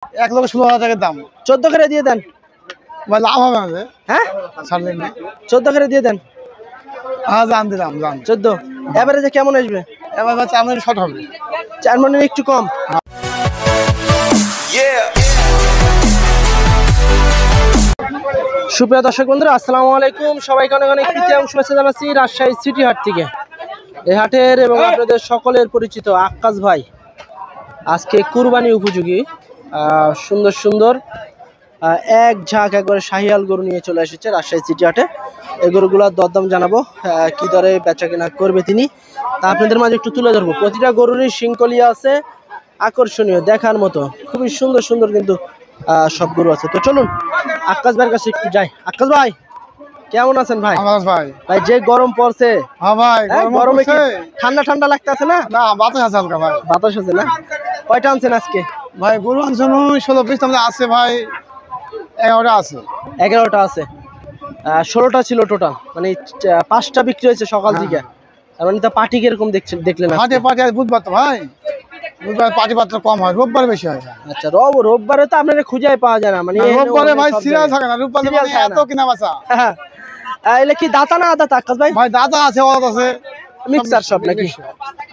1,16,000 টাকার দাম। 14 করে দিয়ে দেন ভাই লাভ হবে না। হ্যাঁ ছাড়লেন না। 14 করে দিয়ে দেন। জান দিলাম জান। 14 এভারেজে কেমন আসবে? এবার বাচ্চা আমার শর্ট হবে। 4 মনের একটু কম। সুপ্রিয় দর্শক বন্ধুরা আসসালামু আলাইকুম, সবাইকে অনেক অনেক প্রীতি এবং শুভেচ্ছা জানাচ্ছি রাজশাহী সিটি হাট থেকে। এই হাটের এবং আপনাদের সকলের পরিচিত আক্কাস ভাই আজকে কুরবানি উপযোগী সুন্দর সুন্দর এক ঝাঁক একবারে শাহিয়াল গরু নিয়ে চলে এসেছে রাজশাহী সিটি হাটে। এই গরুগুলোর দরদাম জানাবো, কি দরে বেচা কেনা করবে তিনি তা আপনাদের মাঝে একটু তুলে ধরবো। প্রতিটা গরুরই শৃঙ্খলিয়া আছে, আকর্ষণীয় দেখার মতো, খুবই সুন্দর সুন্দর কিন্তু সব গরু আছে। তো চলুন আক্কাস ভাইয়ের কাছে একটু যাই। আক্কাস ভাই কেমন আছেন ভাই? ভাই ভাই যে গরম পড়ছে, হ্যাঁ ভাই গরমে কি ঠান্ডা ঠান্ডা লাগতেছে না? না বাতাস আছে হালকা ভাই। বাতাস আছে না? কয়টা আনছেন আজকে? ভাই গরু আনছেন 16 পিস আছে ভাই, 11টা আছে। 11টা আছে, 16টা ছিল টোটাল, মানে 5টা বিক্রি হয়েছে সকাল থেকে। তার মানে তো পার্টি কিরকম দেখলেন? হাটে পার্টি আজ বুধবার তো ভাই, বুধবার পার্টি পাত্র কম হয়, রোববার বেশি হয়। আচ্ছা রোববারে তো আপনারা খুঁজে পাওয়া যায় না, মানে রোববারে ভাই সিরিয়াল থাকে না, রোববারে এত কিনা বাসা। এলে কি দাতা না আদাতা আক্কাস ভাই? ভাই দাতা আছে, ওয়াদ আছে, মিক্সার সব নাকি?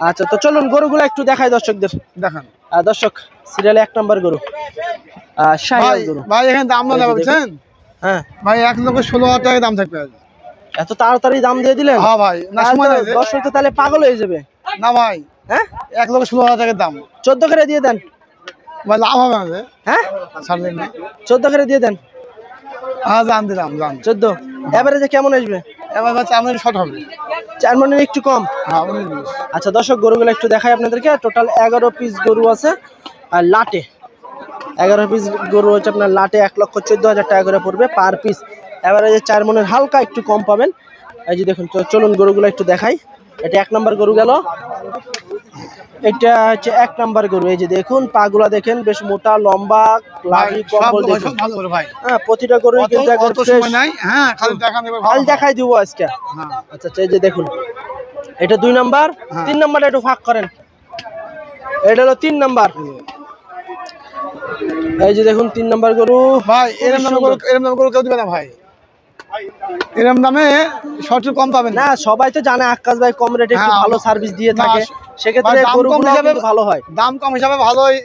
আচ্ছা তো চলুন গরুগুলো একটু দেখাই দর্শকদের। দেখেন দর্শক সিরিয়ালে 1 নম্বর গরু শাহিয়াল গরু। ভাই এখানে দাম না বলছেন? হ্যাঁ ভাই 1,16,000 টাকা দাম থাকবে। এত তাড়াতাড়ি দাম দিয়ে দিলেন? হ্যাঁ ভাই, না সময় নাই, দর্শক তো তাহলে পাগল হয়ে যাবে। না ভাই, হ্যাঁ 1,16,000 টাকার দাম। 14 করে দিয়ে দেন ভাই, লাভ হবে না। হ্যাঁ ছাড়লেন না। 14 করে দিয়ে দেন। জান দিলাম জান। 14 এভারেজে কেমন আসবে? এবার বাচ্চা আমার শর্ট হবে। 4 মনের একটু কম। হ্যাঁ 19-20। আচ্ছা দর্শক গরুগুলো একটু দেখাই আপনাদেরকে। টোটাল 11 পিস গরু আছে আর লাটে 11 পিস গরু হচ্ছে আপনার লাটে 1,14,000 টাকা করে পড়বে পার পিস। এভারেজে 4 মনের হালকা একটু কম পাবেন। এই যে দেখুন, চলুন গরুগুলো একটু দেখাই। এটা 1 নম্বর গরু গেল, এটা হচ্ছে 1 নম্বর গরু। এই যে দেখুন পাগুলা দেখেন, বেশ মোটা লম্বা, লাভি কম্বল দেখুন। হ্যাঁ প্রতিটা গরুই কিন্তু একদম ফ্রেশ। হ্যাঁ খালি দেখান দেব, খালি দেখাই দিব আজকে। আচ্ছা এই যে দেখুন, এটা 2 নাম্বার। 3 নাম্বারটা একটু ফাঁক করেন, এটা হলো 3 নাম্বার। এই যে দেখুন 3 নাম্বার গরু। ভাই এরকম দামে গরু কেউ দিবে না ভাই, এরকম দামে শর্ট কম পাবেন না। সবাই তো জানে আক্কাস ভাই কম রেটে একটু ভালো সার্ভিস দিয়ে থাকে, সেক্ষেত্রে গরুগুলো কিন্তু ভালো হয়। দাম কম হিসাবে ভালোই,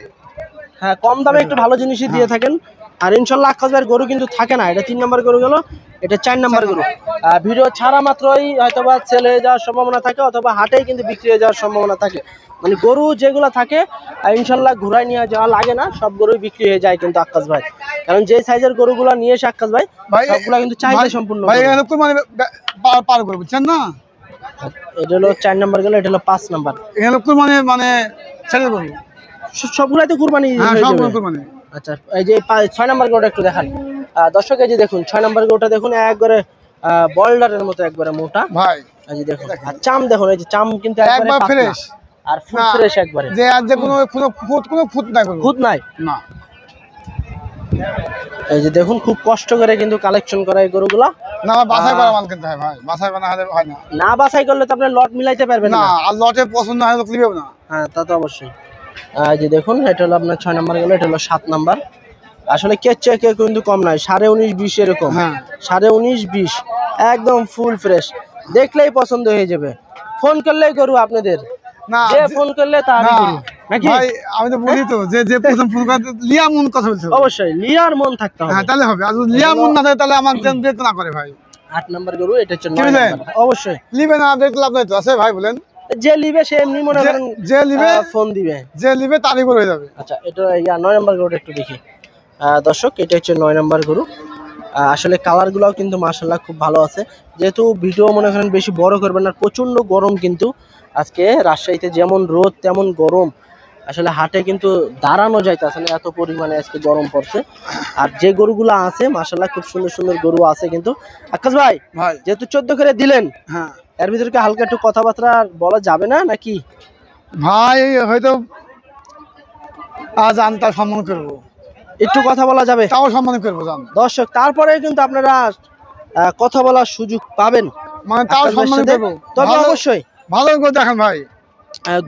হ্যাঁ কম দামে একটু ভালো জিনিসই দিয়ে থাকেন। আর ইনশাল্লাহ আক্কাস ভাইয়ের গরু কিন্তু থাকে না। এটা 3 নাম্বার গরু গেল, এটা 4 নাম্বার গরু। ভিডিও ছাড়া মাত্রই হয়তোবা সেল হয়ে যাওয়ার সম্ভাবনা থাকে, অথবা হাটেই কিন্তু বিক্রি হয়ে যাওয়ার সম্ভাবনা থাকে। মানে গরু যেগুলো থাকে ইনশাল্লাহ ঘুরাই নিয়ে যাওয়া লাগে না, সব গরুই বিক্রি হয়ে যায় কিন্তু আক্কাস ভাই। কারণ যে সাইজের গরুগুলো নিয়ে এসে আক্কাস ভাই সবগুলো কিন্তু চাহিদা সম্পূর্ণ। ভাই এখানে কুরবানি পার করে বুঝছেন না? এটা হলো 4 নাম্বার গেল, এটা হলো 5 নাম্বার। এখানে কুরবানি মানে ছেড়ে দেব, সবগুলাই তো কুরবানি হয়ে যাবে। কুরবানি। আচ্ছা এই যে 6 নাম্বার গরুটা একটু দেখান দর্শক। এই যে দেখুন 6 নাম্বার গরুটা দেখুন, একবারে বোল্ডারের মতো একবারে মোটা ভাই। এই যে দেখুন, আর চাম দেখুন, এই যে চাম কিন্তু একবারে ফ্রেশ আর ফুল ফ্রেশ একবারে। যে আজ যে কোনো ফুট নাই, ফুট নাই না। এই যে দেখুন খুব কষ্ট করে কিন্তু কালেকশন করা এই গরুগুলা। না বাছাই করা মাল কিনতে হয় ভাই, বাছাই করা হলে হয় না। না বাছাই করলে তো আপনি লট মিলাইতে পারবেন না, আর লটে পছন্দ হয় তো কিনবে না। হ্যাঁ তা তো অবশ্যই। এই যে দেখুন এটা হলো আপনার 6 নাম্বার গেল, এটা হলো 7 নাম্বার। আসলে কেচে কে কিন্তু কম নয়, 19.5-20 এরকম। 19.5-20 একদম ফুল ফ্রেশ, দেখলেই পছন্দ হয়ে যাবে। ফোন করলেই গরু আপনাদের, না যে ফোন করলে তারই গরু নাকি? ভাই আমি তো বলি তো যে প্রথম ফোন করে লিয়া মন কথা বলছো, অবশ্যই লিয়ার মন থাকতে হবে। হ্যাঁ তাহলে হবে, আর লিয়া মন না থাকে তাহলে আমার বেত না করে ভাই। 8 নাম্বার গরু, এটা হচ্ছে 9 নাম্বার। অবশ্যই লিবে না, দেখতে লাভ নাই তো আছে ভাই, বলেন যে লিবে সে এমনি মনে করেন যে লিবে ফোন দিবে, যে লিবে তারই করে হয়ে যাবে। আচ্ছা এটা 9 নাম্বার গরুটা একটু দেখি দর্শক। এটা হচ্ছে 9 নাম্বার গরু। আসলে কালারগুলোও কিন্তু মাশাআল্লাহ খুব ভালো আছে। যেহেতু ভিডিও মনে করেন বেশি বড় করবেন না, প্রচন্ড গরম কিন্তু আজকে রাজশাহীতে, যেমন রোদ তেমন গরম। আসলে হাটে কিন্তু দাঁড়ানো যাইতেছে না, এত পরিমাণে আজকে গরম পড়ছে। আর যে গরুগুলো আছে মাশাআল্লাহ খুব সুন্দর সুন্দর গরু আছে কিন্তু। আক্কাস ভাই যেহেতু 14 করে দিলেন, হ্যাঁ এর ভিতরে কি হালকা একটু কথাবার্তা বলা যাবে না নাকি? ভাই হয়তো আজ আমি তার সম্মান করবো, একটু কথা বলা যাবে, তাও সম্মান করবো জান দর্শক। তারপরে কিন্তু আপনারা কথা বলার সুযোগ পাবেন, মানে তাও সম্মান করবো, তবে অবশ্যই ভালো করে দেখেন ভাই।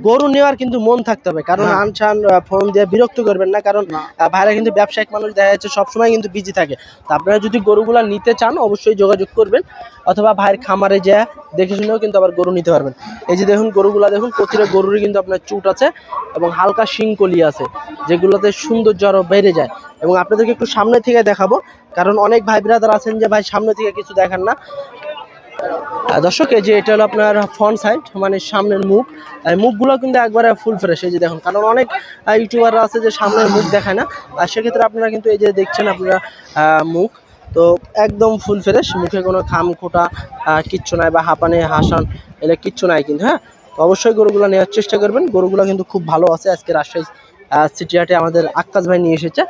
গরু নেওয়ার কিন্তু মন থাকতে হবে, কারণ আনসান ফোন দিয়ে বিরক্ত করবেন না, কারণ ভাইরা কিন্তু ব্যবসায়িক মানুষ, দেখা যাচ্ছে সবসময় কিন্তু বিজি থাকে। তো আপনারা যদি গরুগুলা নিতে চান অবশ্যই যোগাযোগ করবেন, অথবা ভাইয়ের খামারে যা দেখে শুনেও কিন্তু আবার গরু নিতে পারবেন। এই যে দেখুন গরুগুলা, দেখুন প্রতিটা গরুরই কিন্তু আপনার চুট আছে এবং হালকা শিংকলি আছে, যেগুলোতে সৌন্দর্য আরও বেড়ে যায়। এবং আপনাদেরকে একটু সামনে থেকে দেখাবো, কারণ অনেক ভাই ব্রাদার আছেন যে ভাই সামনে থেকে কিছু দেখান না। দর্শক, এই যে এটা হলো আপনার ফ্রন্ট সাইড, মানে সামনের মুখ, মুখগুলো কিন্তু একবারে ফুল ফ্রেশ। এই যে দেখুন, কারণ অনেক ইউটিউবাররা আছে যে সামনের মুখ দেখায় না, আর সেক্ষেত্রে আপনারা কিন্তু এই যে দেখছেন আপনারা মুখ তো একদম ফুল ফ্রেশ, মুখে কোনো খাম খোটা কিচ্ছু নাই, বা হাঁপানি হাসান এলে কিচ্ছু নাই কিন্তু। হ্যাঁ, তো অবশ্যই গরুগুলো নেওয়ার চেষ্টা করবেন, গরুগুলো কিন্তু খুব ভালো আছে। আজকে রাজশাহী সিটি হাটে আমাদের আক্কাস ভাই নিয়ে এসেছে।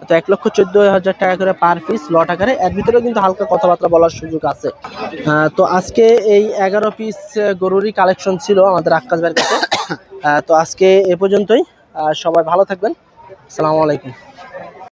তো 1,14,000 টাকা করে পার পিস লট আকারে, এর ভিতরে কিন্তু হালকা কথাবার্তা বলার সুযোগ আছে। তো আজকে এই 11 পিস গরুরই কালেকশন ছিল আমাদের আক্কাস ভাইয়ের কাছে। তো আজকে এ পর্যন্তই, সবাই ভালো থাকবেন, আসসালামু আলাইকুম।